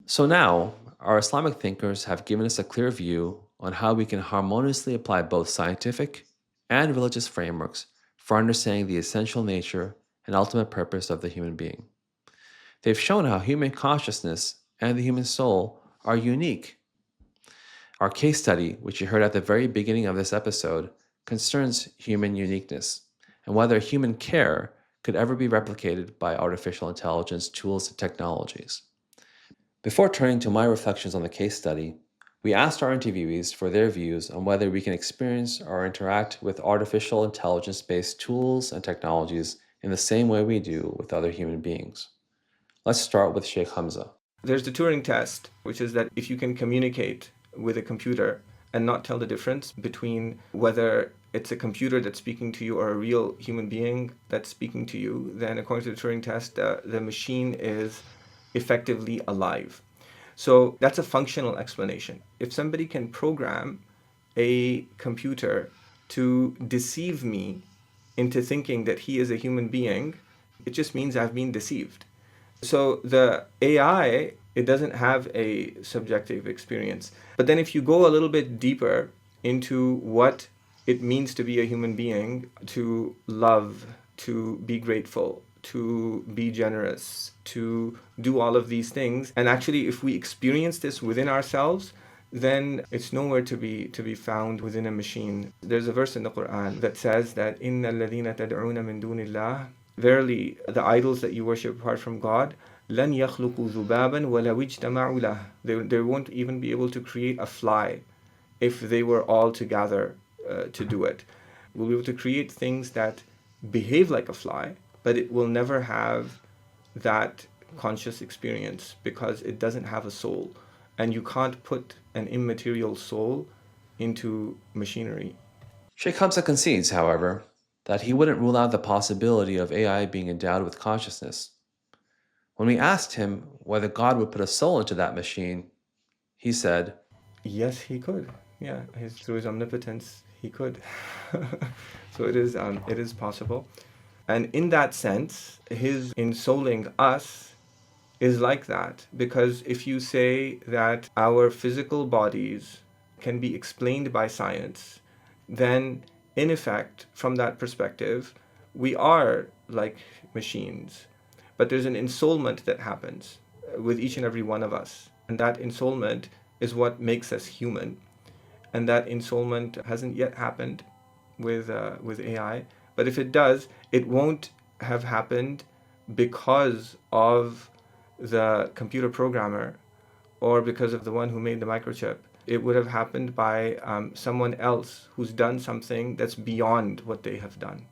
So now, our Islamic thinkers have given us a clear view on how we can harmoniously apply both scientific and religious frameworks for understanding the essential nature and ultimate purpose of the human being. They've shown how human consciousness and the human soul are unique. Our case study, which you heard at the very beginning of this episode, concerns human uniqueness and whether human care could ever be replicated by artificial intelligence tools and technologies. Before turning to my reflections on the case study, we asked our interviewees for their views on whether we can experience or interact with artificial intelligence based tools and technologies in the same way we do with other human beings. Let's start with Sheikh Hamza. There's the Turing test, which is that if you can communicate with a computer and not tell the difference between whether it's a computer that's speaking to you or a real human being that's speaking to you, then according to the Turing test, the machine is effectively alive. So that's a functional explanation. If somebody can program a computer to deceive me into thinking that he is a human being, it just means I've been deceived. So the AI, it doesn't have a subjective experience. But then if you go a little bit deeper into what it means to be a human being, to love, to be grateful, to be generous, to do all of these things, and actually if we experience this within ourselves, then it's nowhere to be found within a machine. There's a verse in the Quran that says that إِنَّ الَّذِينَ تَدْعُونَ مِن دُونِ اللَّهِ, verily the idols that you worship apart from God, لَن يَخْلُقُوا ذُبَابًا وَلَوِ اجْتَمَعُوا لَهُ, they won't even be able to create a fly if they were all together to do it. We'll be able to create things that behave like a fly, but it will never have that conscious experience because it doesn't have a soul. And you can't put an immaterial soul into machinery. Sheikh Hamza concedes, however, that he wouldn't rule out the possibility of AI being endowed with consciousness. When we asked him whether God would put a soul into that machine, he said, Yes, he could. Yeah, through his omnipotence, he could. So it is possible. And in that sense, his ensouling us is like that. Because if you say that our physical bodies can be explained by science, then in effect, from that perspective, we are like machines. But there's an ensoulment that happens with each and every one of us. And that ensoulment is what makes us human. And that ensoulment hasn't yet happened with AI. But if it does, it won't have happened because of the computer programmer or because of the one who made the microchip. It would have happened by someone else who's done something that's beyond what they have done.